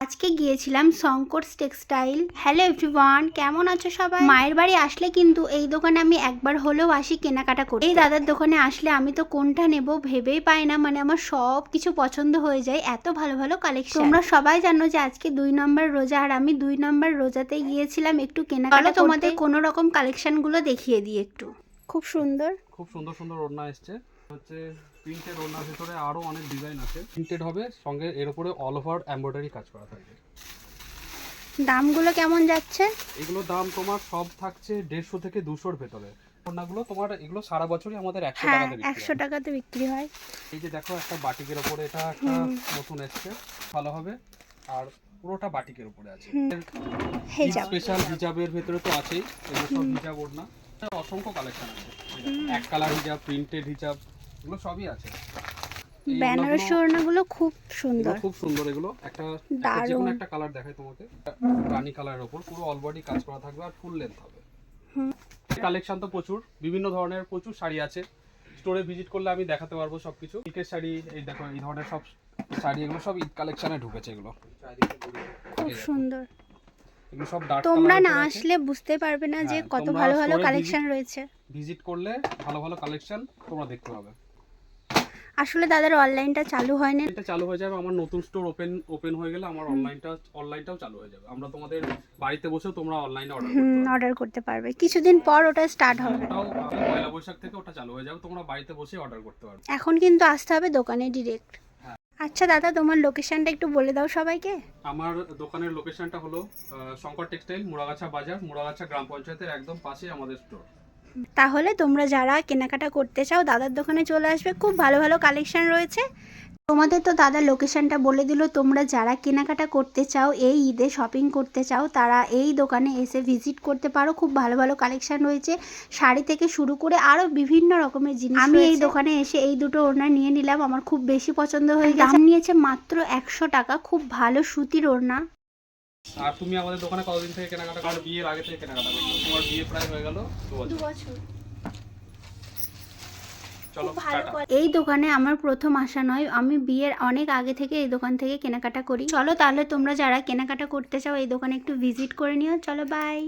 আজকে গিয়েছিলাম শঙ্করস textile. Hello everyone, কেমন আছো সবাই? মায়ের বাড়ি আসলে কিন্তু এই দোকানে আমি একবার হলেও আসি কেনাকাটা করি। এই দাদার দোকানে আসলে আমি তো কোনটা নেব ভেবেই পাই না, মানে আমার সব কিছু পছন্দ হয়ে যায়, এত ভালো ভালো কালেকশন। তোমরা সবাই জানো যে আজকে 2 নম্বর রোজা, আর আমি 2 নম্বর রোজাতে গিয়েছিলাম একটু কেনাকাটা। তোমাদের কোনো রকম কালেকশন গুলো দেখিয়ে দিই একটু। খুব সুন্দর সুন্দর ওড়না এসছে। হচ্ছে প্রিন্টেড ওড়নার ভিতরে আরো অনেক ডিজাইন আছে। প্রিন্টেড হবে, সঙ্গে এর উপরে অল ওভার এমব্রয়ডারি কাজ করা থাকবে। দামগুলো কেমন যাচ্ছে? এগুলো দাম তোমার সব থাকছে 150 থেকে 200 এর ভেতরে। ওড়নাগুলো তোমার এগুলো সারা বছরই আমাদের 100 টাকাতে বিক্রি হয়। 100 টাকাতে বিক্রি হয়। এই যে দেখো একটা বাটিকের উপরে, এটা একটা নতুন এসছে, ভালো হবে। আর পুরোটা বাটিকের উপরে আছে। স্পেশাল হিজাবের ভেতরে তো আছেই, এগুলো সব হিজাব ওড়না। অসংখ্য কালেকশন আছে, এক কালার হিজাব, প্রিন্টেড হিজাব, এগুলো সবই আছে। বেনারসি ওড়নাগুলো খুব সুন্দর, খুব সুন্দর। এগুলো একটা যেকোনো একটা কালার দেখাই তোমাকে। রানী কালারের উপর পুরো অল বডি কাজ করা থাকবে আর ফুল লেন্থ হবে। কালেকশন তো প্রচুর, বিভিন্ন ধরনের প্রচুর শাড়ি আছে। স্টোরে ভিজিট করলে আমি দেখাতে পারবো সবকিছু। সিল্কের শাড়ি, এই দেখো এই ধরনের সব শাড়ি, এগুলো সব ঈদ কালেকশনে ঢুকেছে। এগুলো খুব সুন্দর। এগুলো সব ডার্ক, তোমরা না আসলে বুঝতে পারবে না যে কত ভালো ভালো কালেকশন রয়েছে। ভিজিট করলে ভালো ভালো কালেকশন তোমরা দেখতে পাবে। আসলে দাদার অনলাইনটা চালু হয় না, এটা চালু হয়ে যাবে। আমার নতুন স্টোর ওপেন হয়ে গেলে আমার অনলাইনটাও চালু হয়ে যাবে। আমরা তোমাদের বাড়িতে বসেও তোমরা অনলাইনে অর্ডার করতে পারবে। কিছুদিন পর ওটা স্টার্ট হবে। ওটাও পয়লা বৈশাখ থেকে ওটা চালু হয়ে যাবে, তোমরা বাড়িতে বসে অর্ডার করতে পারবে। এখন কিন্তু আসতে হবে দোকানে ডিরেক্ট। আচ্ছা দাদা, তোমার লোকেশনটা একটু বলে দাও সবাইকে। আমার দোকানের লোকেশনটা হলো শঙ্কর টেক্সটাইল, মুড়াগাছা বাজার, মুড়াগাছা গ্রাম পঞ্চায়েতের একদম পাশে আমাদের স্টোর। তাহলে তোমরা যারা কেনাকাটা করতে চাও দাদার দোকানে চলে আসবে, খুব ভালো ভালো কালেকশন রয়েছে। তোমাদের তো দাদা লোকেশনটা বলে দিল। তোমরা যারা কেনাকাটা করতে চাও, এই ঈদে শপিং করতে চাও, তারা এই দোকানে এসে ভিজিট করতে পারো। খুব ভালো ভালো কালেকশন রয়েছে, শাড়ি থেকে শুরু করে আরও বিভিন্ন রকমের জিনিস। আমি এই দোকানে এসে এই দুটো ওড়না নিয়ে নিলাম, আমার খুব বেশি পছন্দ হয়ে গেছে। দাম নিয়েছে মাত্র 100 টাকা, খুব ভালো সুতির ওড়না। আর তুমি আমাদের দোকানে কতদিন থেকে কেনাকাটা করো? বিয়ের আগে থেকে কেনাকাটা করছো? তোমার বিয়ে প্রায় হয়ে গেল 2 বছর। এই দোকানে আমার প্রথম আসা নয়, আমি বিয়ের অনেক আগে থেকে এই দোকান থেকে কেনাকাটা করি। চলো তাহলে তোমরা যারা কেনাকাটা করতে চাও এই দোকানে একটু ভিজিট করে নিও। চলো বাই।